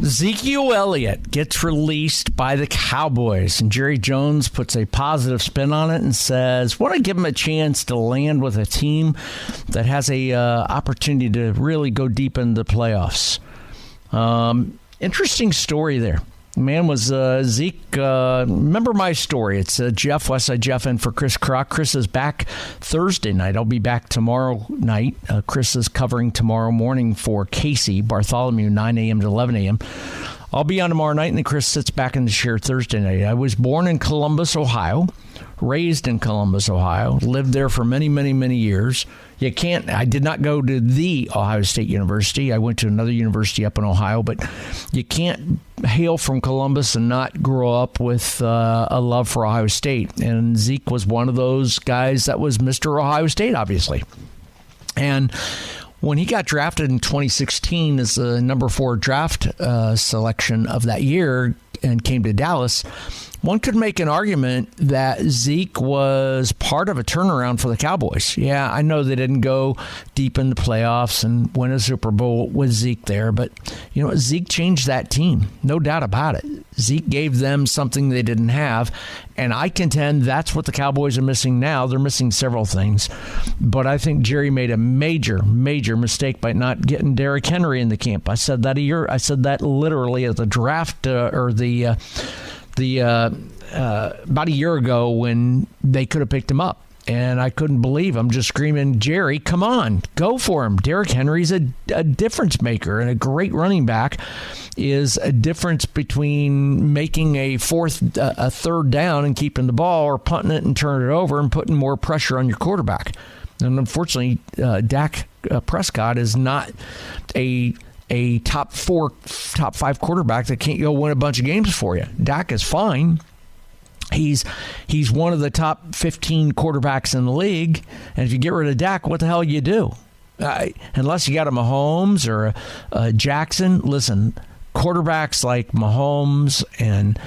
Zeke Elliot gets released by the Cowboys, and Jerry Jones puts a positive spin on it and says, want to give him a chance to land with a team that has a opportunity to really go deep into the playoffs. Interesting story there. Man was Zeke. Remember my story. It's Jeff, Westside Jeff, in for Chris Crock. Chris is back Thursday night. I'll be back tomorrow night. Chris is covering tomorrow morning for Casey Bartholomew, 9 a.m. to 11 a.m. I'll be on tomorrow night, and then Chris sits back in the chair Thursday night. I was born in Columbus, Ohio, raised in Columbus, Ohio, lived there for many, many, many years. I did not go to the Ohio State University. I went to another university up in Ohio, but you can't hail from Columbus and not grow up with a love for Ohio State. And Zeke was one of those guys that was Mr. Ohio State, obviously. And when he got drafted in 2016 as the number 4 draft selection of that year and came to Dallas, one could make an argument that Zeke was part of a turnaround for the Cowboys. Yeah, I know they didn't go deep in the playoffs and win a Super Bowl with Zeke there, but you know, Zeke changed that team, no doubt about it. Zeke gave them something they didn't have, and I contend that's what the Cowboys are missing now. They're missing several things, but I think Jerry made a major, major mistake by not getting Derrick Henry in the camp. I said that literally at the draft about a year ago when they could have picked him up. And I couldn't believe I'm just screaming, Jerry, come on, go for him. Derrick Henry's a difference maker, and a great running back is a difference between making a third down and keeping the ball, or punting it and turning it over and putting more pressure on your quarterback. And unfortunately, Dak Prescott is not a top 5 quarterback that can't go win a bunch of games for you. Dak is fine. He's one of the top 15 quarterbacks in the league, and if you get rid of Dak, what the hell you do? Unless you got a Mahomes or a Jackson. Listen, quarterbacks like Mahomes and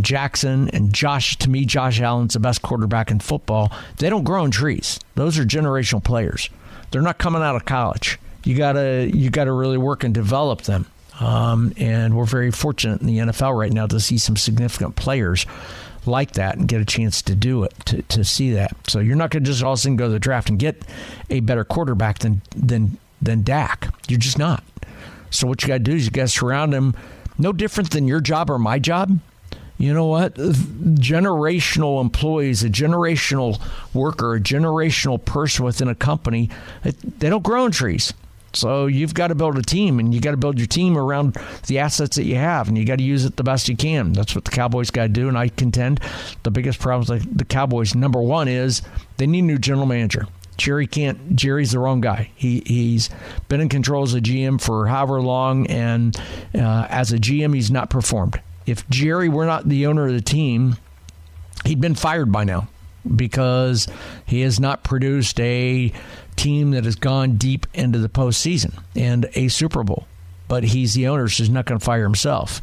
Jackson and Josh Allen's the best quarterback in football. They don't grow in trees. Those are generational players. They're not coming out of college. You gotta really work and develop them. And we're very fortunate in the NFL right now to see some significant players like that and get a chance to do it, to see that. So you're not going to just all of a sudden go to the draft and get a better quarterback than Dak. You're just not. So what you got to do is you got to surround him, no different than your job or my job. You know what? Generational employees, a generational worker, a generational person within a company, they don't grow in trees. So you've got to build a team, and you got to build your team around the assets that you have, and you got to use it the best you can. That's what the Cowboys got to do, and I contend the biggest problem with the Cowboys, number one, is they need a new general manager. Jerry's the wrong guy. He's been in control as a GM for however long, and as a GM, he's not performed. If Jerry were not the owner of the team, he'd been fired by now, because he has not produced a team that has gone deep into the postseason and a Super Bowl. But he's the owner, so he's not going to fire himself.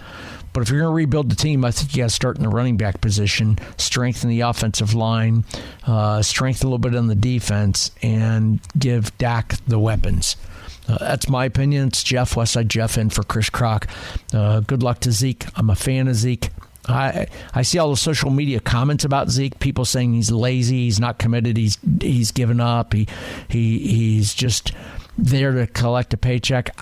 But if you're going to rebuild the team, I think you got to start in the running back position, strengthen the offensive line, strengthen a little bit on the defense, and give Dak the weapons. That's my opinion. It's Jeff, Westside Jeff, in for Chris Crock. Good luck to Zeke. I'm a fan of Zeke. I see all the social media comments about Zeke, people saying he's lazy, he's not committed, he's given up, he's just there to collect a paycheck.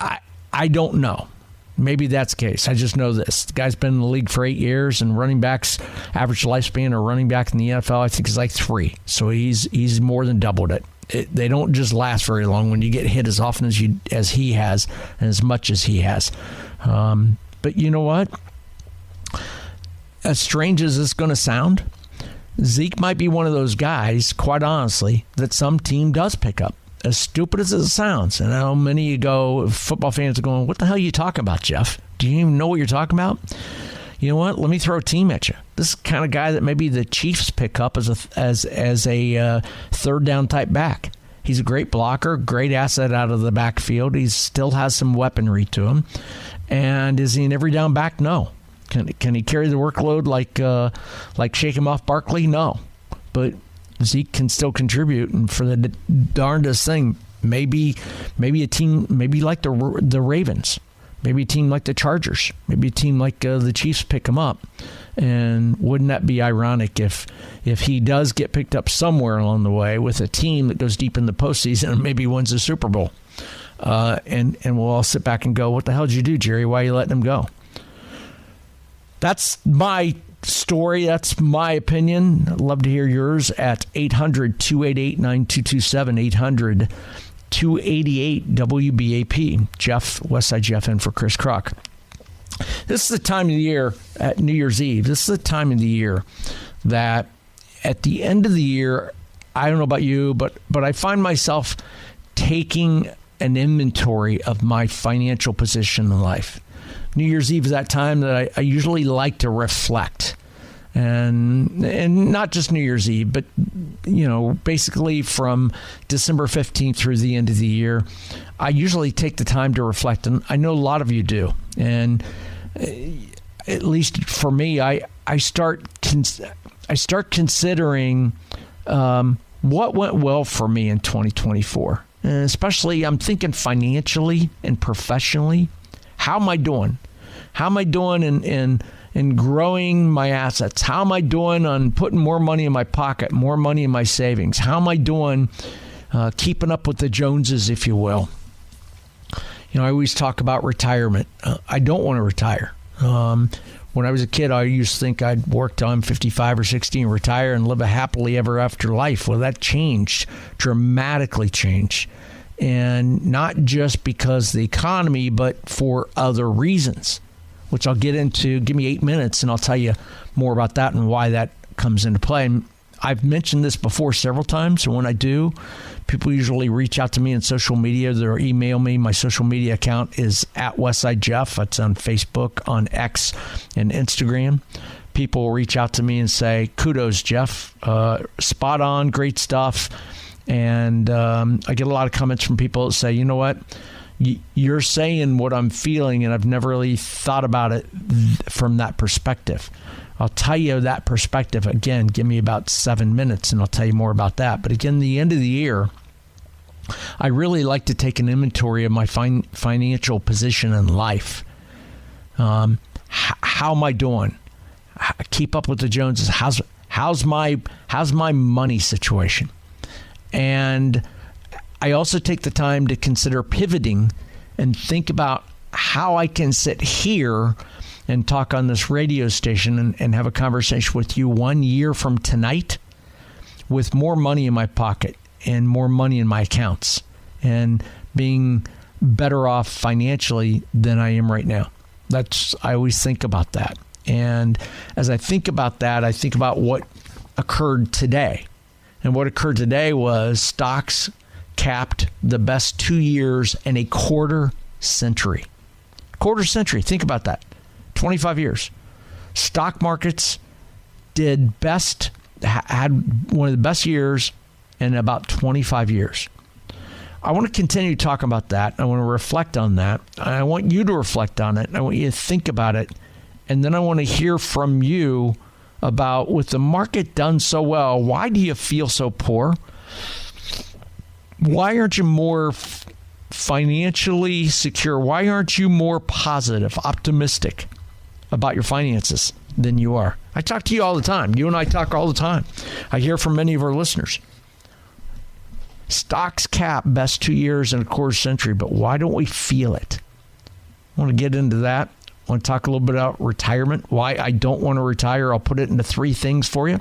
I don't know. Maybe that's the case. I just know this. The guy's been in the league for 8 years, and running backs, average lifespan of running back in the NFL, I think, is like 3. So he's more than doubled it. They don't just last very long when you get hit as often as he has and as much as he has. But you know what? As strange as this is going to sound, Zeke might be one of those guys, quite honestly, that some team does pick up. As stupid as it sounds. And I know many of you football fans are going, what the hell are you talking about, Jeff? Do you even know what you're talking about? You know what? Let me throw a team at you. This is the kind of guy that maybe the Chiefs pick up as a third down type back. He's a great blocker, great asset out of the backfield. He still has some weaponry to him. And is he an every down back? No. Can he carry the workload like shake him off Barkley? No. But Zeke can still contribute, and for the darndest thing, maybe a team, maybe like the Ravens, Maybe a team like the Chargers. Maybe a team like the Chiefs pick him up. And wouldn't that be ironic if he does get picked up somewhere along the way with a team that goes deep in the postseason and maybe wins the Super Bowl? And we'll all sit back and go, what the hell did you do, Jerry? Why are you letting him go? That's my story. That's my opinion. I'd love to hear yours at 800-288-9227, 800-288-WBAP. Jeff, Westside Jeff in for Chris Crock. This is the time of the year at New Year's Eve. This is the time of the year that at the end of the year, I don't know about you, but I find myself taking an inventory of my financial position in life. New Year's Eve is that time that I usually like to reflect. And not just New Year's Eve, but, basically from December 15th through the end of the year, I usually take the time to reflect. And I know a lot of you do. And at least for me, I start considering what went well for me in 2024. And especially, I'm thinking financially and professionally. How am I doing? How am I doing in growing my assets? How am I doing on putting more money in my pocket, more money in my savings? How am I doing keeping up with the Joneses, if you will? I always talk about retirement. I don't want to retire. When I was a kid, I used to think I'd work till I'm 55 or 60 and retire and live a happily ever after life. Well, that changed, dramatically changed. And not just because of the economy, but for other reasons, which I'll get into. Give me 8 minutes and I'll tell you more about that and why that comes into play. And I've mentioned this before several times. And when I do, people usually reach out to me on social media. They'll email me. My social media account is at Westside Jeff. It's on Facebook, on X, and Instagram. People will reach out to me and say, kudos, Jeff. Spot on, great stuff. And I get a lot of comments from people that say, you know what? You're saying what I'm feeling, and I've never really thought about it from that perspective. I'll tell you that perspective. Again, give me about 7 minutes, and I'll tell you more about that. But again, the end of the year, I really like to take an inventory of my financial position in life. How am I doing? Keep up with the Joneses. How's my money situation? And I also take the time to consider pivoting and think about how I can sit here and talk on this radio station and have a conversation with you 1 year from tonight with more money in my pocket and more money in my accounts and being better off financially than I am right now. I always think about that. And as I think about that, I think about what occurred today. And what occurred today was stocks capped the best 2 years in a quarter century. Quarter century. Think about that. 25 years. Stock markets did best, had one of the best years in about 25 years. I want to continue talking about that. I want to reflect on that. I want you to reflect on it. I want you to think about it. And then I want to hear from you about, with the market done so well, why do you feel so poor? Why aren't you more financially secure? Why aren't you more positive, optimistic about your finances than you are? I talk to you all the time. You and I talk all the time. I hear from many of our listeners. Stocks cap best 2 years in a quarter century, but why don't we feel it? I want to get into that. I want to talk a little bit about retirement, why I don't want to retire. I'll put it into 3 things for you.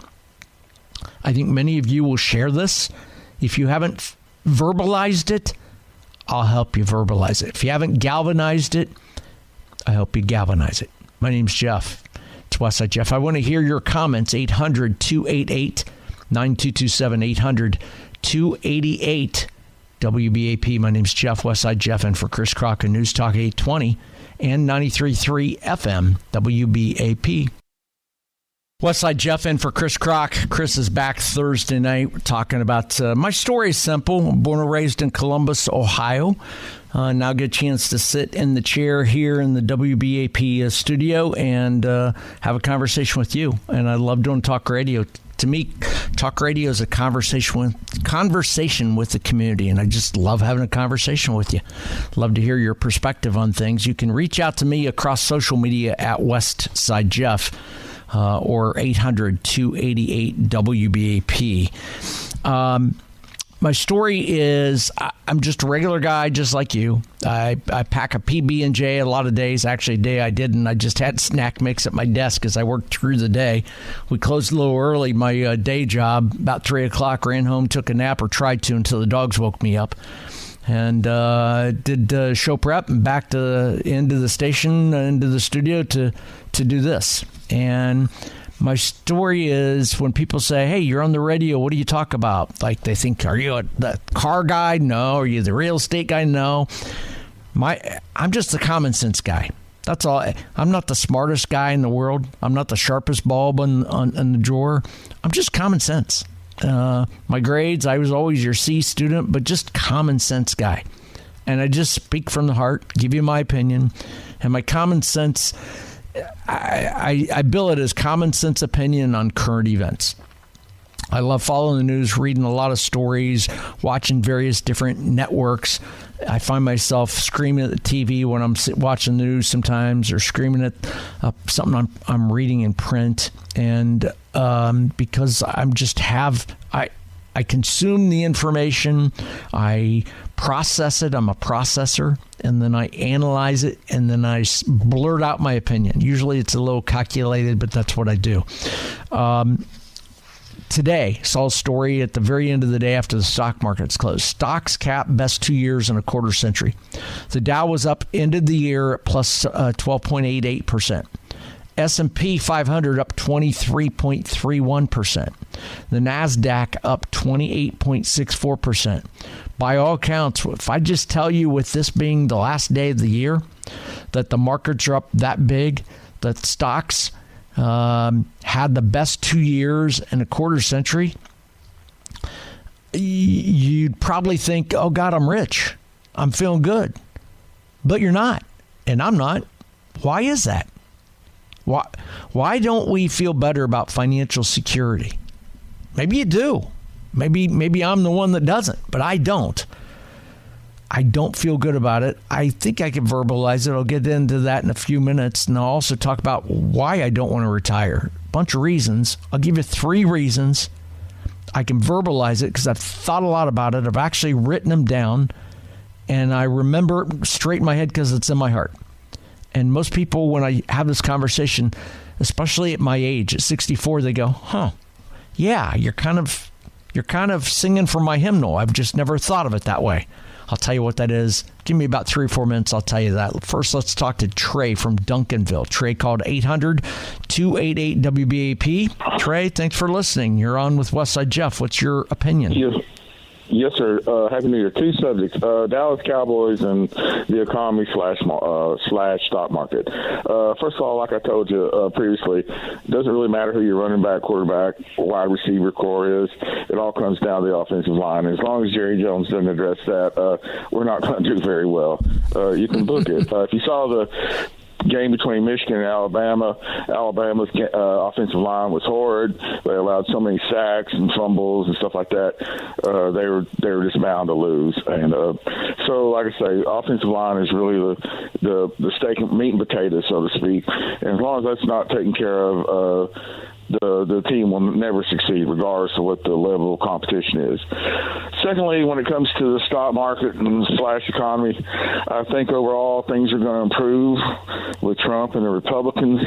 I think many of you will share this. If you haven't verbalized it, I'll help you verbalize it. If you haven't galvanized it, I help you galvanize it. My name's Jeff. It's Westside Jeff. I want to hear your comments. 800-288-9227. 800-288 WBAP. My name's Jeff, Westside Jeff, and for Chris Crocker, News Talk 820 and 93.3 FM WBAP. Westside Jeff in for Chris Crock. Chris is back Thursday night. We're talking about my story is simple. I'm born and raised in Columbus, Ohio. Now get a chance to sit in the chair here in the WBAP studio and have a conversation with you. And I love doing talk radio To me, talk radio is a conversation with the community, and I just love having a conversation with you. Love to hear your perspective on things. You can reach out to me across social media at Westside Jeff or 800-288-WBAP. My story is I'm just a regular guy just like you. I pack a PB&J a lot of days. Actually, a day I didn't. I just had snack mix at my desk as I worked through the day. We closed a little early, my day job, about 3 o'clock, ran home, took a nap, or tried to until the dogs woke me up. And did show prep and back into the station, into the studio to do this. And my story is when people say, hey, you're on the radio, what do you talk about? Like they think, are you the car guy? No. Are you the real estate guy? No. I'm just a common sense guy. That's all. I'm not the smartest guy in the world. I'm not the sharpest bulb in the drawer. I'm just common sense. My grades, I was always your C student, but just common sense guy. And I just speak from the heart, give you my opinion. And my common sense, I bill it as common sense opinion on current events. I love following the news, reading a lot of stories, watching various different networks. I find myself screaming at the TV when I'm watching the news sometimes, or screaming at something I'm reading in print. And because I consume the information, I process it. I'm a processor, and then I analyze it, and then I blurt out my opinion. Usually it's a little calculated, but that's what I do. Today, saw a story at the very end of the day after the stock markets closed. Stocks cap best 2 years in a quarter century. The Dow was up, ended the year at plus 12.88%. S&P 500 up 23.31%. The NASDAQ up 28.64%. By all accounts, if I just tell you with this being the last day of the year, that the markets are up that big, that stocks had the best 2 years in a quarter century, you'd probably think, oh, God, I'm rich. I'm feeling good. But you're not, and I'm not. Why is that? Why don't we feel better about financial security? Maybe you do. Maybe I'm the one that doesn't, but I don't. I don't feel good about it. I think I can verbalize it. I'll get into that in a few minutes, and I'll also talk about why I don't want to retire. A bunch of reasons. I'll give you 3 reasons. I can verbalize it because I've thought a lot about it. I've actually written them down, and I remember it straight in my head because it's in my heart. And most people, when I have this conversation, especially at my age, at 64, they go, huh, yeah, you're kind of singing from my hymnal. I've just never thought of it that way. I'll tell you what that is. Give me about 3 or 4 minutes. I'll tell you that. First, let's talk to Trey from Duncanville. Trey called 800-288-WBAP. Trey, thanks for listening. You're on with Westside Jeff. What's your opinion? Yes, sir. Happy New Year. 2 subjects: Dallas Cowboys and the economy slash stock market. First of all, like I told you previously, it doesn't really matter who your running back, quarterback, wide receiver core is. It all comes down to the offensive line. As long as Jerry Jones doesn't address that, we're not going to do very well. You can book it. If you saw the game between Michigan and Alabama's offensive line was horrid. They allowed so many sacks and fumbles and stuff like that. They were just bound to lose. And so, like I say, offensive line is really the steak and meat and potatoes, so to speak. And as long as that's not taken care of, the team will never succeed, regardless of what the level of competition is. Secondly, when it comes to the stock market and slash economy, I think overall things are going to improve with Trump and the Republicans.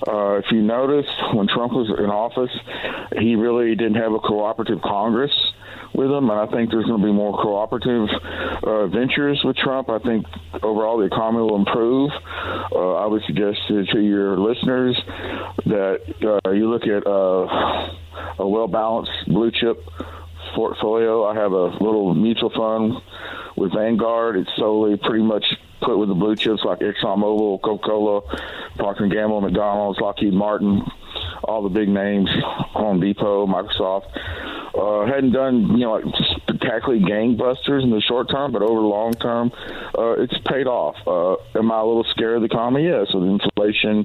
If you notice, when Trump was in office, he really didn't have a cooperative Congress with them, and I think there's going to be more cooperative ventures with Trump. I think overall the economy will improve. I would suggest to your listeners that you look at a well-balanced blue chip portfolio. I have a little mutual fund with Vanguard. It's solely pretty much put with the blue chips like ExxonMobil, Coca-Cola, Procter & Gamble, McDonald's, Lockheed Martin, all the big names, Home Depot, Microsoft. Hadn't done, like spectacularly gangbusters in the short term, but over the long term, it's paid off. Am I a little scared of the economy? Yes. With inflation,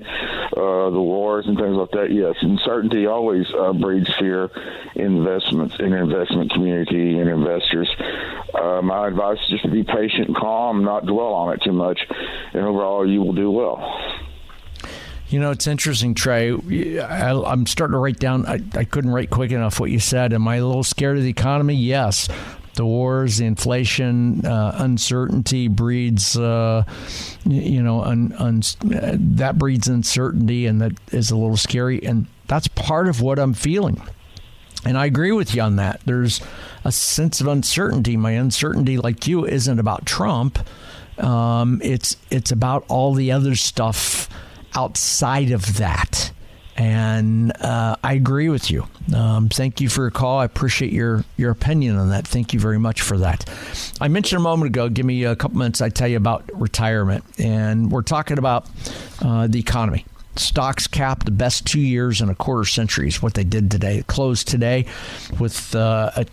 the wars and things like that, yes. Uncertainty always breeds fear in investment community and investors. My advice is just to be patient and calm, not dwell on it too much, and overall you will do well. You know, it's interesting, Trey. I'm starting to write down. I couldn't write quick enough what you said. Am I a little scared of the economy? Yes. The wars, the inflation, uncertainty breeds, that breeds uncertainty, and that is a little scary. And that's part of what I'm feeling. And I agree with you on that. There's a sense of uncertainty. My uncertainty, like you, isn't about Trump. It's about all the other stuff outside of that. And I agree with you. Thank you for your call. I appreciate your opinion on that. Thank you very much for that. I mentioned a moment ago, give me a couple minutes, I tell you about retirement. And we're talking about the economy. Stocks capped the best 2 years in a quarter century is what they did today. It closed today with a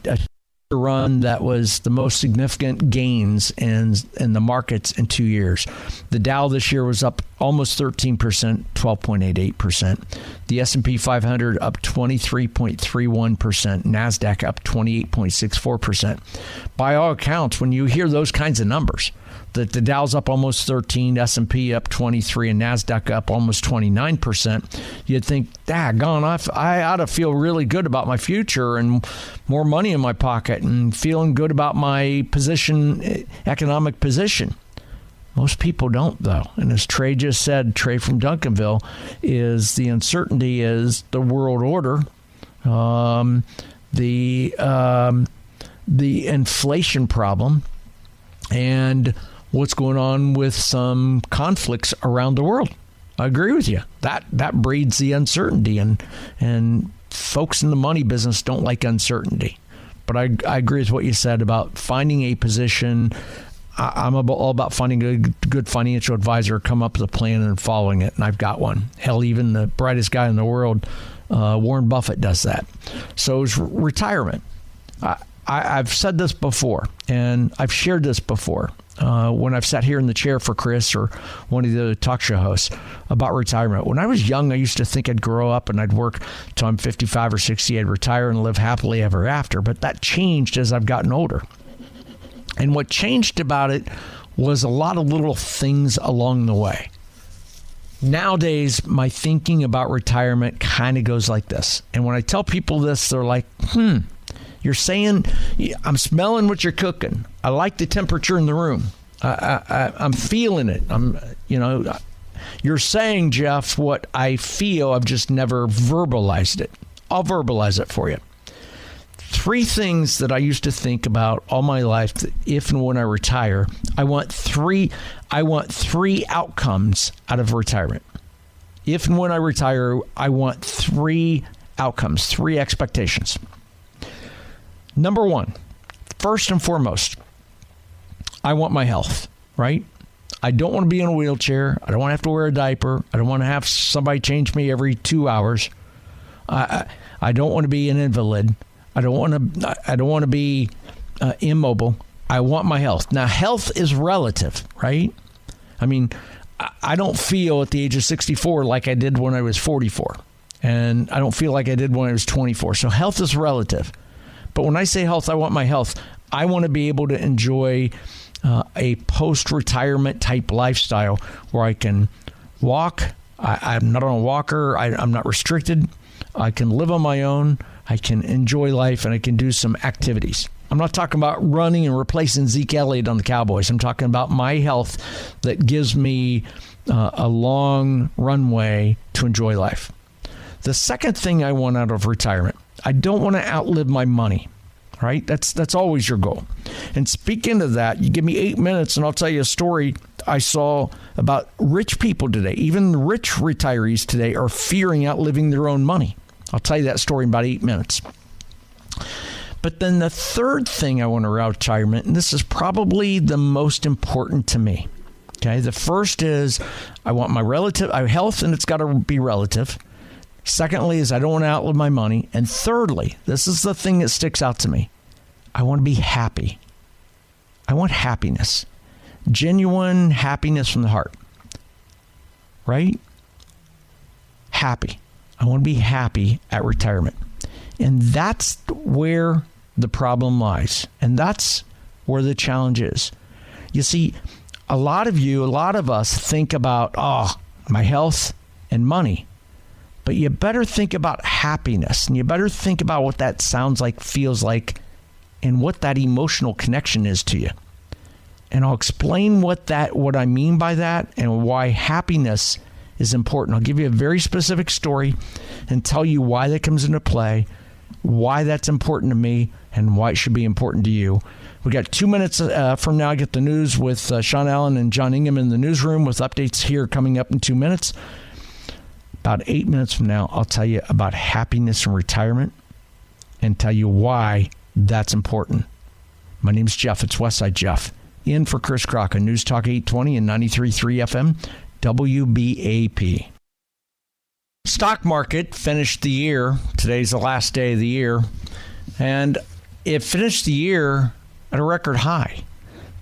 run that was the most significant gains in the markets in 2 years. The Dow this year was up almost 13%, 12.88%. The S&P 500 up 23.31%. NASDAQ up 28.64%. By all accounts, when you hear those kinds of numbers, that the Dow's up almost 13, S&P up 23, and NASDAQ up almost 29%, you'd think, daggone, I ought to feel really good about my future and more money in my pocket and feeling good about my position, economic position. Most people don't, though. And as Trey just said, Trey from Duncanville, is the uncertainty is the world order, the inflation problem, and what's going on with some conflicts around the world. I agree with you. That breeds the uncertainty, and folks in the money business don't like uncertainty. But I agree with what you said about finding a position. I'm all about finding a good financial advisor, come up with a plan and following it, and I've got one. Hell, even the brightest guy in the world, Warren Buffett, does that. So it's retirement. I've said this before, and I've shared this before. When I've sat here in the chair for Chris or one of the other talk show hosts about retirement. When I was young, I used to think I'd grow up and I'd work till I'm 55 or 60. I'd retire and live happily ever after. But that changed as I've gotten older. And what changed about it was a lot of little things along the way. Nowadays, my thinking about retirement kind of goes like this. And when I tell people this, they're like, you're saying, I'm smelling what you're cooking. I like the temperature in the room. I'm feeling it. You're saying, Jeff, what I feel. I've just never verbalized it. I'll verbalize it for you. 3 things that I used to think about all my life. That if and when I retire, I want three outcomes out of retirement. If and when I retire, I want 3 outcomes, 3 expectations. Number 1, first and foremost, I want my health, right? I don't want to be in a wheelchair. I don't want to have to wear a diaper. I don't want to have somebody change me every 2 hours. I don't want to be an invalid. I don't want to be immobile. I want my health. Now, health is relative, right? I mean, I don't feel at the age of 64 like I did when I was 44. And I don't feel like I did when I was 24. So health is relative. But when I say health, I want my health. I want to be able to enjoy a post-retirement type lifestyle where I can walk. I'm not on a walker. I'm not restricted. I can live on my own. I can enjoy life, and I can do some activities. I'm not talking about running and replacing Zeke Elliot on the Cowboys. I'm talking about my health that gives me a long runway to enjoy life. The second thing I want out of retirement, I don't want to outlive my money, right? That's always your goal. And speaking of that, you give me 8 minutes and I'll tell you a story I saw about rich people today. Even rich retirees today are fearing outliving their own money. I'll tell you that story in about 8 minutes. But then the third thing I want to retirement, and this is probably the most important to me. Okay, the first is I want my health, and it's got to be relative. Secondly is I don't want to outlive my money. And thirdly, this is the thing that sticks out to me. I want to be happy. I want happiness. Genuine happiness from the heart. Right? Happy. I want to be happy at retirement. And that's where the problem lies. And that's where the challenge is. You see, a lot of us think about, my health and money. But you better think about happiness. And you better think about what that sounds like, feels like, and what that emotional connection is to you. And I'll explain what I mean by that and why happiness is important. I'll give you a very specific story and tell you why that comes into play, why that's important to me, and why it should be important to you. We got 2 minutes from now. I get the news with Sean Allen and John Ingham in the newsroom with updates here coming up in 2 minutes. About 8 minutes from now, I'll tell you about happiness and retirement and tell you why that's important. My name's Jeff. It's Westside Jeff. In for Chris Crock on News Talk 820 and 93.3 FM, WBAP. Stock market finished the year. Today's the last day of the year. And it finished the year at a record high.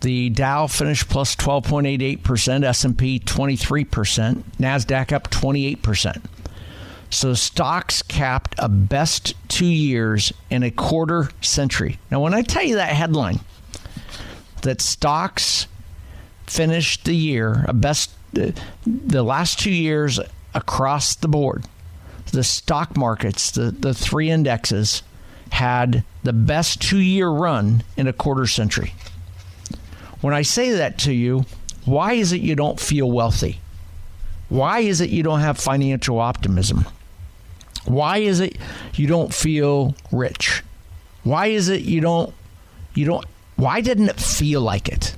The Dow finished plus 12.88%, S&P 23%, NASDAQ up 28%. So stocks capped a best 2 years in a quarter century. Now, when I tell you that headline, that stocks finished the year, the last 2 years across the board, the stock markets, the three indexes, had the best 2 year run in a quarter century. When I say that to you, why is it you don't feel wealthy? Why is it you don't have financial optimism? Why is it you don't feel rich? Why is it why didn't it feel like it?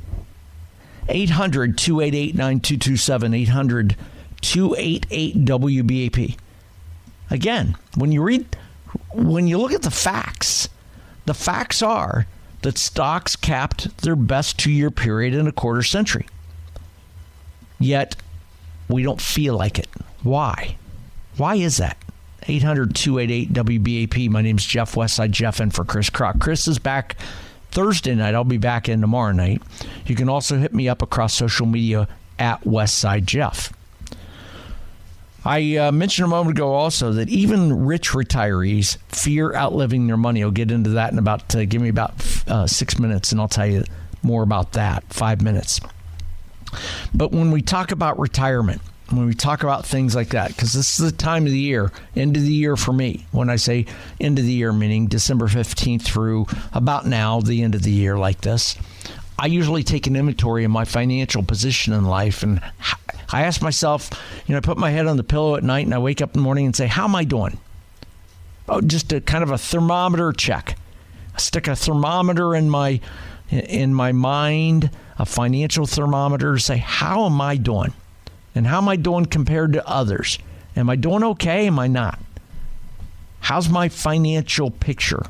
800-288-9227, 800-288-WBAP. Again, when you look at the facts are that stocks capped their best 2 year period in a quarter century. Yet, we don't feel like it. Why? Why is that? 800-288-WBAP. My name's Jeff, Westside Jeff, and for Chris Crock. Chris is back Thursday night. I'll be back in tomorrow night. You can also hit me up across social media at Westside Jeff. I mentioned a moment ago also that even rich retirees fear outliving their money. I'll get into that in about, give me about 6 minutes, and I'll tell you more about that, 5 minutes. But when we talk about retirement, when we talk about things like that, because this is the time of the year, end of the year for me. When I say end of the year, meaning December 15th through about now, the end of the year like this, I usually take an inventory of my financial position in life. And I ask myself, I put my head on the pillow at night and I wake up in the morning and say, how am I doing? Oh, just a kind of a thermometer check. I stick a thermometer in my mind, a financial thermometer, to say, how am I doing? And how am I doing compared to others? Am I doing okay? Am I not? How's my financial picture?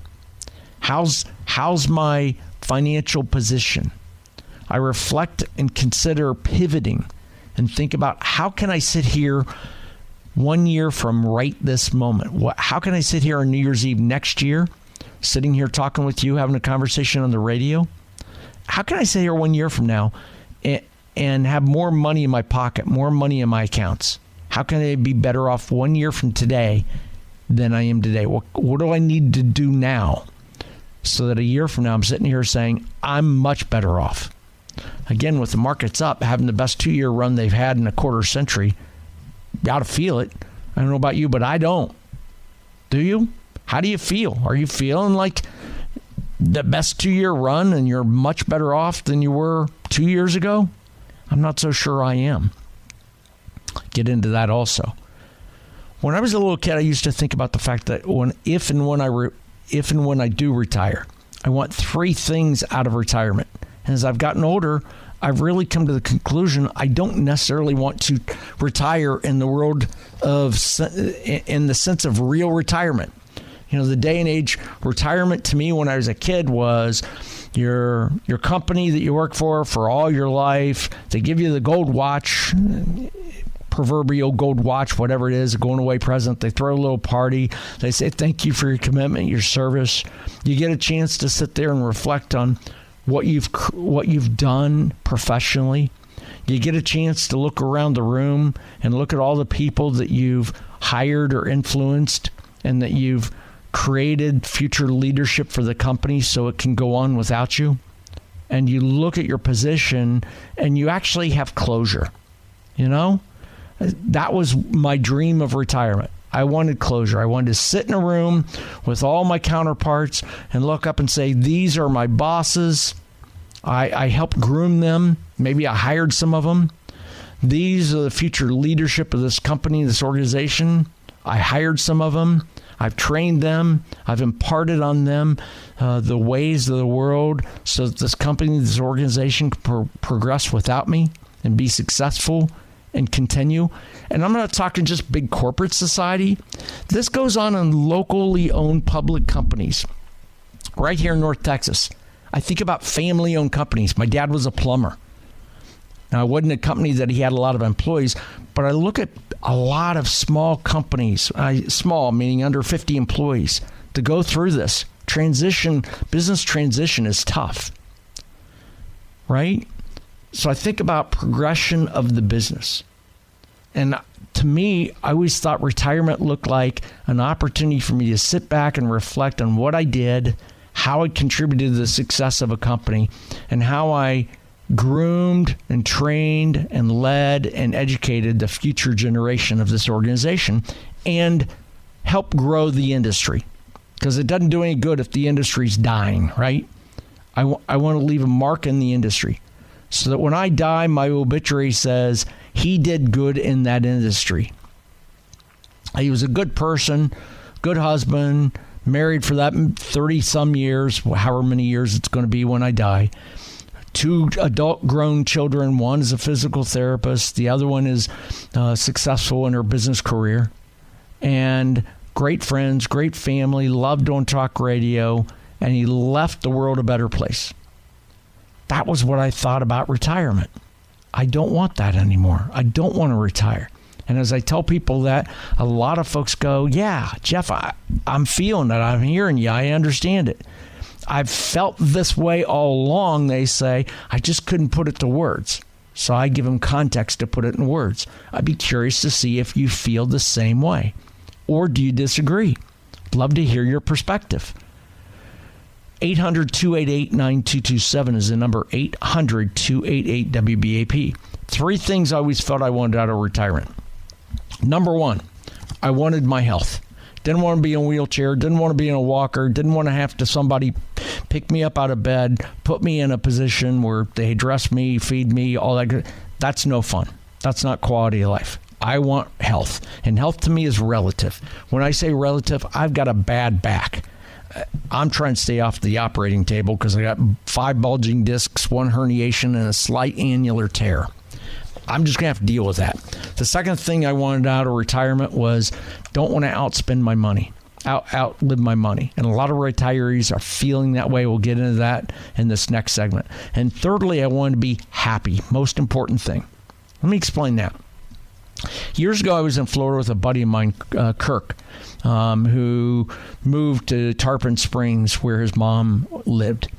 How's my financial position? I reflect and consider pivoting and think about, how can I sit here 1 year from right this moment? How can I sit here on New Year's Eve next year, sitting here talking with you, having a conversation on the radio? How can I sit here 1 year from now and have more money in my pocket, more money in my accounts? How can I be better off 1 year from today than I am today? What do I need to do now so that a year from now I'm sitting here saying I'm much better off? Again, with the markets up, having the best 2 year run they've had in a quarter century, you ought to feel it. I don't know about you, but I don't. Do you? How do you feel? Are you feeling like the best 2 year run and you're much better off than you were 2 years ago? I'm not so sure I am. Get into that also. When I was a little kid, I used to think about the fact that if and when I do retire, I want three things out of retirement. And as I've gotten older, I've really come to the conclusion I don't necessarily want to retire in the world in the sense of real retirement. The day and age retirement to me when I was a kid was your company that you work for all your life. They give you the gold watch, proverbial gold watch, whatever it is, a going away present. They throw a little party. They say, thank you for your commitment, your service. You get a chance to sit there and reflect on what you've done professionally. You get a chance to look around the room and look at all the people that you've hired or influenced and that you've created future leadership for the company so it can go on without you. And you look at your position and you actually have closure. You know, that was my dream of retirement. I wanted closure. I wanted to sit in a room with all my counterparts and look up and say, these are my bosses. I helped groom them. Maybe I hired some of them. These are the future leadership of this company, this organization. I hired some of them. I've trained them. I've imparted on them the ways of the world so that this company, this organization can progress without me and be successful and continue. And I'm not talking just big corporate society. This goes on in locally owned public companies right here in North Texas. I think about family-owned companies. My dad was a plumber. Now, it wasn't a company that he had a lot of employees, but I look at a lot of small companies, small meaning under 50 employees, to go through this transition. Business transition is tough, right? So I think about progression of the business. And to me, I always thought retirement looked like an opportunity for me to sit back and reflect on what I did, how I contributed to the success of a company, and how I groomed and trained and led and educated the future generation of this organization and help grow the industry. Because it doesn't do any good if the industry's dying, right? I want to leave a mark in the industry so that when I die, my obituary says he did good in that industry. He was a good person, good husband, married for that 30-some years, however many years it's going to be when I die. 2 adult grown children. One is a physical therapist. The other one is successful in her business career. And great friends, great family, loved on talk radio, and he left the world a better place. That was what I thought about retirement. I don't want that anymore. I don't want to retire. And as I tell people that, a lot of folks go, yeah, Jeff, I'm feeling it. I'm hearing you. I understand it. I've felt this way all along, they say. I just couldn't put it to words. So I give them context to put it in words. I'd be curious to see if you feel the same way. Or do you disagree? Love to hear your perspective. 800-288-9227 is the number, 800-288-WBAP. 3 things I always felt I wanted out of retirement. Number 1, I wanted my health. Didn't want to be in a wheelchair, didn't want to be in a walker, didn't want to have to somebody pick me up out of bed, put me in a position where they dress me, feed me, all that. That's no fun. That's not quality of life. I want health. And health to me is relative. When I say relative, I've got a bad back. I'm trying to stay off the operating table because I got 5 bulging discs, 1 herniation, and a slight annular tear. I'm just going to have to deal with that. The second thing I wanted out of retirement was don't want to outspend my money, outlive my money. And a lot of retirees are feeling that way. We'll get into that in this next segment. And thirdly, I wanted to be happy. Most important thing. Let me explain that. Years ago, I was in Florida with a buddy of mine, Kirk, who moved to Tarpon Springs where his mom lived.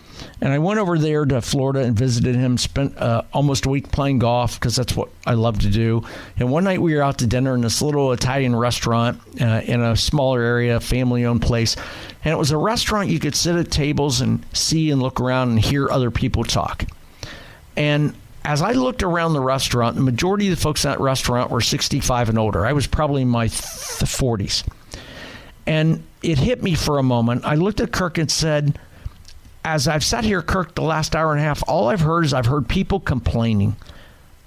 And I went over there to Florida and visited him, spent almost a week playing golf because that's what I love to do. And one night we were out to dinner in this little Italian restaurant in a smaller area, family-owned place. And it was a restaurant you could sit at tables and see and look around and hear other people talk. And as I looked around the restaurant, the majority of the folks in that restaurant were 65 and older. I was probably in my 40s. And it hit me for a moment. I looked at Kirk and said, as I've sat here, Kirk, the last hour and a half, all I've heard is I've heard people complaining.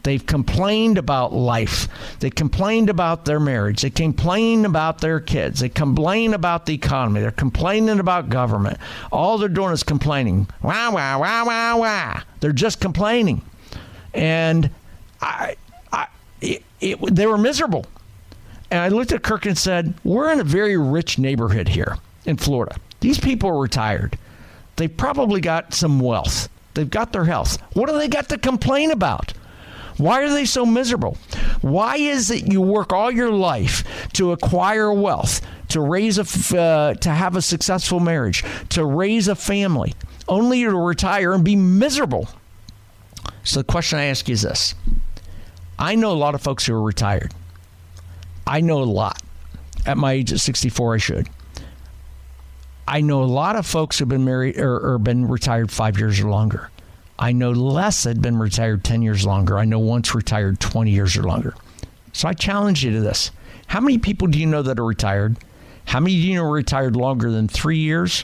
They've complained about life. They complained about their marriage. They complain about their kids. They complain about the economy. They're complaining about government. All they're doing is complaining. Wah, wah, wah, wah, wah. They're just complaining. And they were miserable. And I looked at Kirk and said, we're in a very rich neighborhood here in Florida. These people are retired. They've probably got some wealth. They've got their health. What do they got to complain about? Why are they so miserable? Why is it you work all your life to acquire wealth, to to have a successful marriage, to raise a family, only to retire and be miserable? So the question I ask you is this. I know a lot of folks who are retired. I know a lot. At my age of 64, I should. I know a lot of folks who've been married or been retired 5 years or longer. I know less that had been retired 10 years longer. I know once retired 20 years or longer. So I challenge you to this. How many people do you know that are retired? How many do you know are retired longer than 3 years,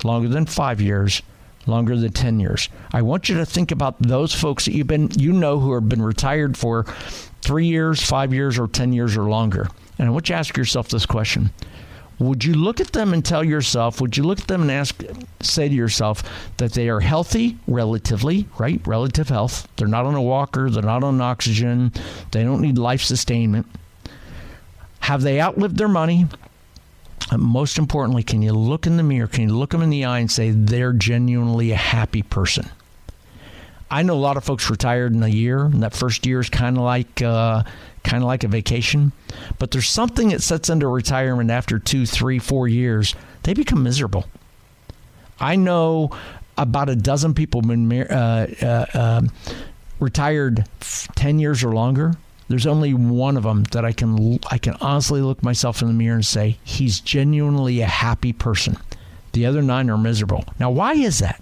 longer than 5 years, longer than 10 years? I want you to think about those folks that you know who have been retired for 3 years, 5 years, or 10 years or longer. And I want you to ask yourself this question. Would you look at them and tell yourself, would you look at them and say to yourself that they are healthy relatively, right? Relative health. They're not on a walker. They're not on oxygen. They don't need life sustainment. Have they outlived their money? And most importantly, can you look in the mirror? Can you look them in the eye and say they're genuinely a happy person? I know a lot of folks retired in a year, and that first year is kind of like a vacation. But there's something that sets into retirement after 2, 3, 4 years. They become miserable. I know about a dozen people been retired 10 years or longer. There's only one of them that I can honestly look myself in the mirror and say he's genuinely a happy person. The other 9 are miserable. Now, why is that?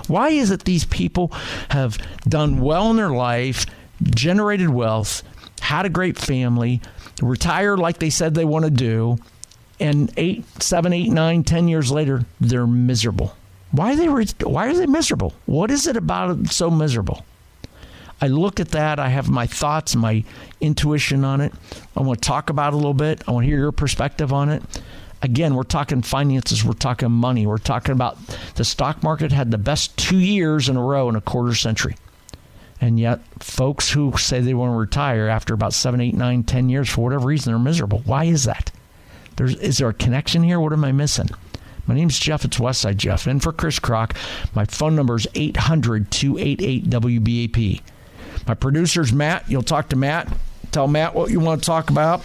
Why is it these people have done well in their life, generated wealth, had a great family, retired like they said they want to do, and 7, 8, 9, 10 years later, they're miserable? Why are they miserable? What is it about it so miserable? I look at that. I have my thoughts, my intuition on it. I want to talk about it a little bit. I want to hear your perspective on it. Again, we're talking finances. We're talking money. We're talking about the stock market had the best 2 years in a row in a quarter century. And yet, folks who say they want to retire after about 7, 8, 9, 10 years, for whatever reason, they're miserable. Why is that? Is there a connection here? What am I missing? My name's Jeff. It's Westside Jeff. And for Chris Kroc, my phone number is 800-288-WBAP. My producer's Matt. You'll talk to Matt. Tell Matt what you want to talk about.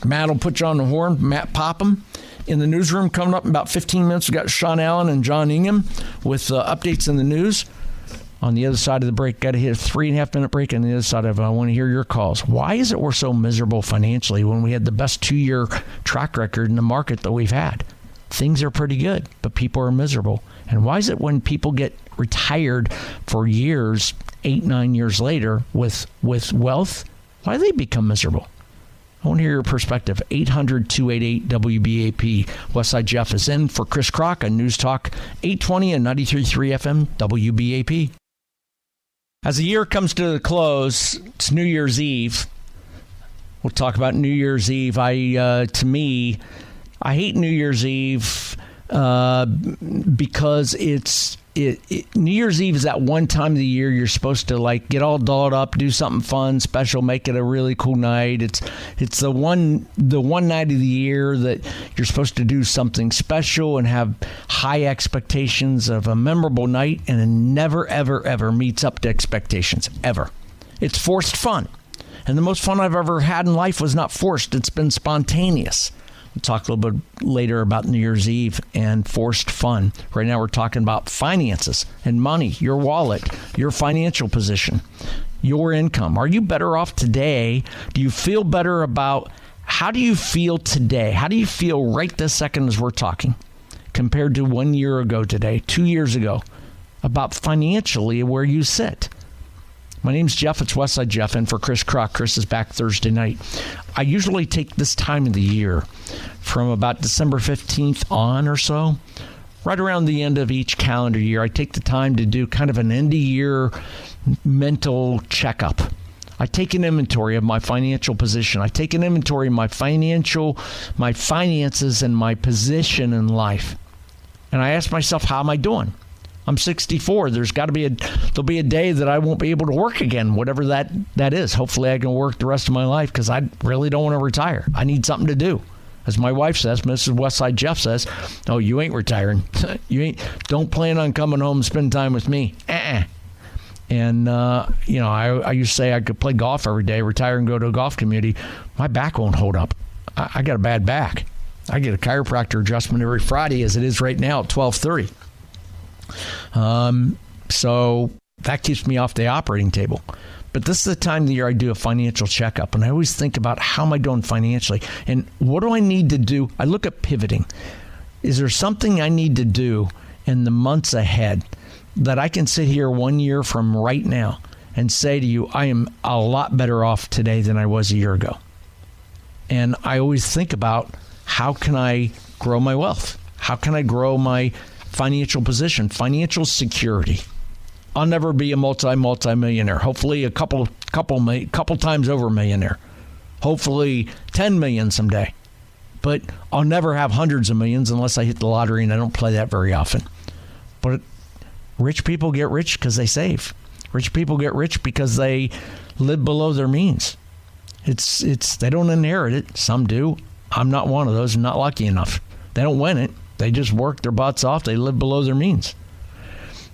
Matt will put you on the horn. Matt Popham. In the newsroom coming up in about 15 minutes, we've got Sean Allen and John Ingham with updates in the news. On the other side of the break, got to hit a 3.5-minute break. On the other side of it, I want to hear your calls. Why is it we're so miserable financially when we had the best 2-year track record in the market that we've had? Things are pretty good, but people are miserable. And why is it when people get retired for years, 8, 9 years later with wealth, why do they become miserable? I want to hear your perspective. 800-288-WBAP. Westside Jeff is in for Chris Kroc on News Talk 820 and 93.3 FM WBAP. As the year comes to the close, it's New Year's Eve. We'll talk about New Year's Eve. To me, I hate New Year's Eve because New Year's Eve is that one time of the year you're supposed to like get all dolled up, do something fun, special, make it a really cool night. It's the one night of the year that you're supposed to do something special and have high expectations of a memorable night, and it never, ever, ever meets up to expectations, ever. It's forced fun. And the most fun I've ever had in life was not forced. It's been spontaneous. We'll talk a little bit later about New Year's Eve and forced fun. Right now we're talking about finances and money, your wallet, your financial position, your income. Are you better off today? Do you feel better about how do you feel today? How do you feel right this second as we're talking compared to 1 year ago today, 2 years ago, about financially where you sit? My name's Jeff. It's Westside Jeff, and for Chris Kroc. Chris is back Thursday night. I usually take this time of the year from about December 15th on or so, right around the end of each calendar year. I take the time to do kind of an end-of-year mental checkup. I take an inventory of my financial position. I take an inventory of my finances, and my position in life. And I ask myself, how am I doing? I'm 64. There'll be a day that I won't be able to work again, whatever that is. Hopefully I can work the rest of my life because I really don't want to retire. I need something to do. As my wife says, Mrs. Westside Jeff says, "Oh, you ain't retiring. Don't plan on coming home and spending time with me." And, I used to say I could play golf every day, retire and go to a golf community. My back won't hold up. I got a bad back. I get a chiropractor adjustment every Friday as it is right now at 12:30. So that keeps me off the operating table. But this is the time of the year I do a financial checkup, and I always think about how am I doing financially and what do I need to do? I look at pivoting. Is there something I need to do in the months ahead that I can sit here 1 year from right now and say to you, I am a lot better off today than I was a year ago? And I always think about how can I grow my wealth? How can I grow my financial position, financial security? I'll never be a multi-millionaire. Hopefully a couple times over millionaire. Hopefully 10 million someday. But I'll never have hundreds of millions unless I hit the lottery, and I don't play that very often. But rich people get rich because they save. Rich people get rich because they live below their means. It's they don't inherit it. Some do. I'm not one of those. I'm not lucky enough. They don't win it. They just work their butts off. They live below their means.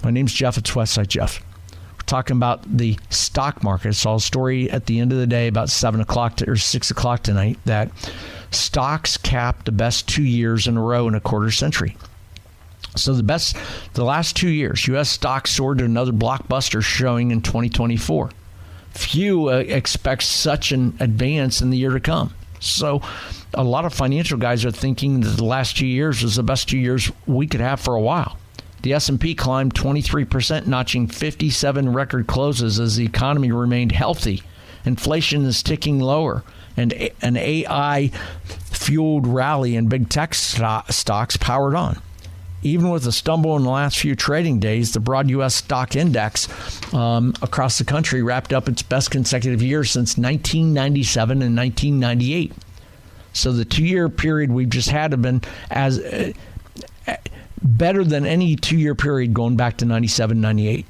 My name's Jeff. It's Westside Jeff. We're talking about the stock market. I saw a story at the end of the day about 7 o'clock or 6 o'clock tonight that stocks capped the best 2 years in a row in a quarter century. So the last 2 years, U.S. stocks soared to another blockbuster showing in 2024. Few expect such an advance in the year to come. So a lot of financial guys are thinking that the last 2 years was the best 2 years we could have for a while. The S&P climbed 23%, notching 57 record closes as the economy remained healthy. Inflation is ticking lower, and an AI-fueled rally in big tech stocks powered on. Even with a stumble in the last few trading days, the broad U.S. stock index across the country wrapped up its best consecutive year since 1997 and 1998. So the 2-year period we've just had have been as better than any 2-year period going back to 97, 98.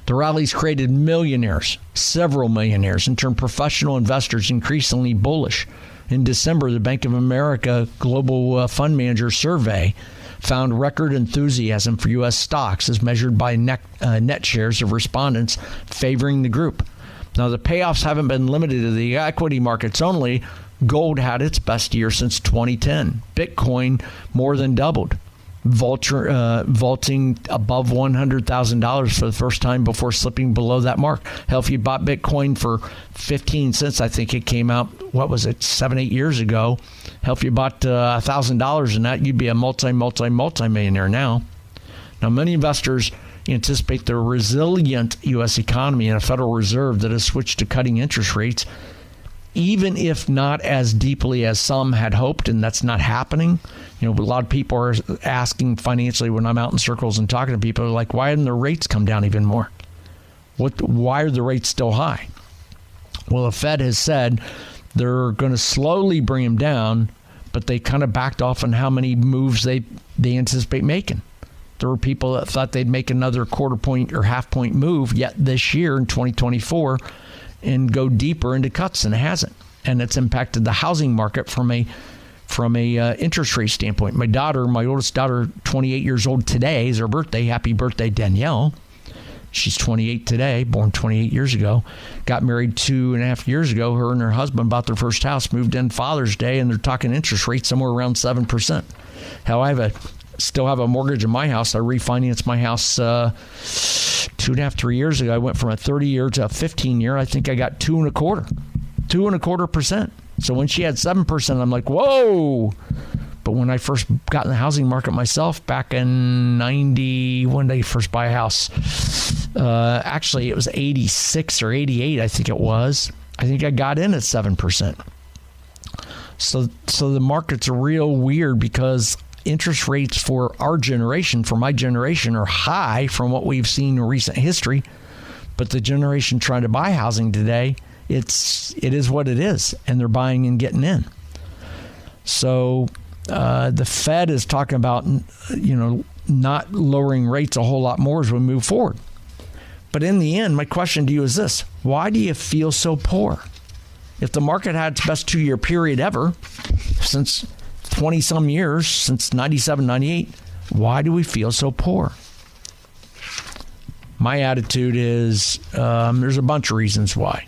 The rallies created millionaires, several millionaires, and turned professional investors increasingly bullish. In December, the Bank of America Global Fund Manager Survey found record enthusiasm for U.S. stocks as measured by net shares of respondents favoring the group. Now, the payoffs haven't been limited to the equity markets only. Gold had its best year since 2010. Bitcoin more than doubled, vaulting above $100,000 for the first time before slipping below that mark. Hell, if you bought Bitcoin for 15 cents, I think it came out, 7-8 years ago. Hell, if you bought $1,000 in that, you'd be a multi-millionaire now. Now, many investors anticipate the resilient U.S. economy and a Federal Reserve that has switched to cutting interest rates, even if not as deeply as some had hoped, and that's not happening. A lot of people are asking financially when I'm out in circles and talking to people, they're like, why didn't the rates come down even more? Why are the rates still high? Well, the Fed has said they're going to slowly bring them down, but they kind of backed off on how many moves they anticipate making. There were people that thought they'd make another quarter point or half point move yet this year in 2024 and go deeper into cuts, and it hasn't. And it's impacted the housing market from a interest rate standpoint. My oldest daughter, 28 years old today, is her birthday. Happy birthday, Danielle. She's 28 today, born 28 years ago. Got married 2.5 years ago. Her and her husband bought their first house, moved in Father's Day, and they're talking interest rates somewhere around 7%. Hell, I still have a mortgage in my house. I refinanced my house 2.5, 3 years ago. I went from a 30-year to a 15-year. I think I got 2.25%. So when she had 7%, I'm like, whoa. But when I first got in the housing market myself back in 90, when did I first buy a house? Actually, it was 86 or 88, I think it was. I think I got in at 7%. So the markets are real weird because interest rates for our generation, for my generation, are high from what we've seen in recent history. But the generation trying to buy housing today, it is what it is, and they're buying and getting in. So the Fed is talking about, not lowering rates a whole lot more as we move forward. But in the end, my question to you is this: why do you feel so poor? If the market had its best 2-year period ever since 20-some years, since 97, 98, why do we feel so poor? My attitude is there's a bunch of reasons why.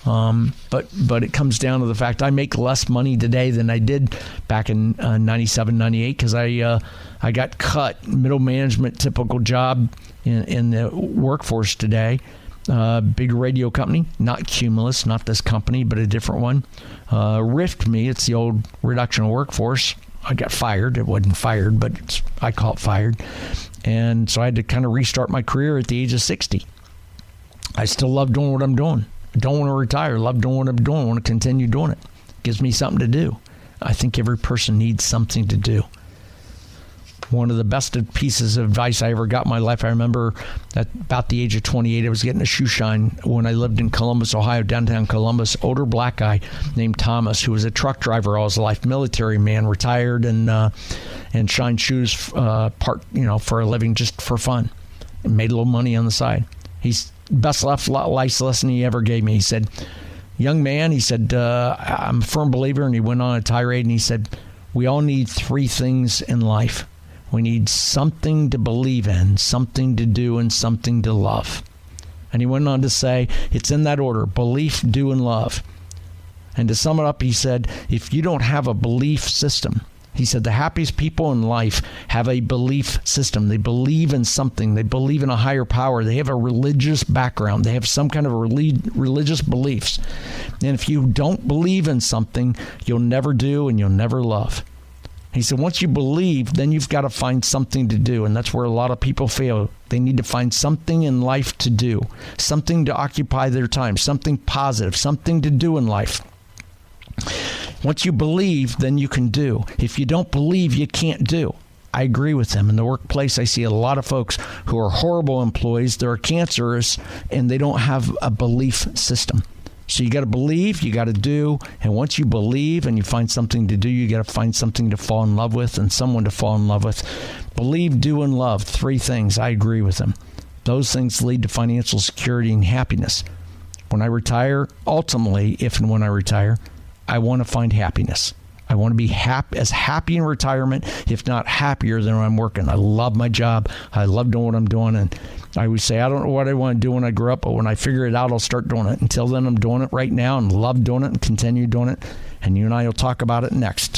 But it comes down to the fact I make less money today than I did back in 97, 98 because I got cut. Middle management, typical job in the workforce today. Big radio company, not Cumulus, not this company, but a different one. Rift me. It's the old reduction of workforce. I got fired. It wasn't fired, but I call it fired. And so I had to kind of restart my career at the age of 60. I still love doing what I'm doing. I don't want to retire. Love doing what I'm doing. I want to continue doing it. Gives me something to do. I think every person needs something to do. One of the best pieces of advice I ever got in my life, I remember at about the age of 28, I was getting a shoe shine when I lived in Columbus, Ohio, downtown Columbus. Older black guy named Thomas, who was a truck driver all his life, military man, retired and shined shoes for a living just for fun. And made a little money on the side. He's best life lesson he ever gave me. He said, young man, he said, I'm a firm believer, and he went on a tirade, and he said, we all need three things in life. We need something to believe in, something to do, and something to love. And he went on to say, it's in that order, belief, do, and love. And to sum it up, he said, if you don't have a belief system, he said the happiest people in life have a belief system. They believe in something. They believe in a higher power. They have a religious background. They have some kind of religious beliefs. And if you don't believe in something, you'll never do and you'll never love. He said, once you believe, then you've got to find something to do. And that's where a lot of people fail. They need to find something in life to do, something to occupy their time, something positive, something to do in life. Once you believe, then you can do. If you don't believe, you can't do. I agree with them. In the workplace, I see a lot of folks who are horrible employees. They're cancerous, and they don't have a belief system. So you got to believe, you got to do, and once you believe and you find something to do, you got to find something to fall in love with and someone to fall in love with. Believe, do, and love. Three things. I agree with them. Those things lead to financial security and happiness. When I retire, ultimately, if and when I retire, I want to find happiness. I want to be as happy in retirement, if not happier than when I'm working. I love my job. I love doing what I'm doing. And I always say, I don't know what I want to do when I grow up, but when I figure it out, I'll start doing it. Until then, I'm doing it right now and love doing it and continue doing it. And you and I will talk about it next.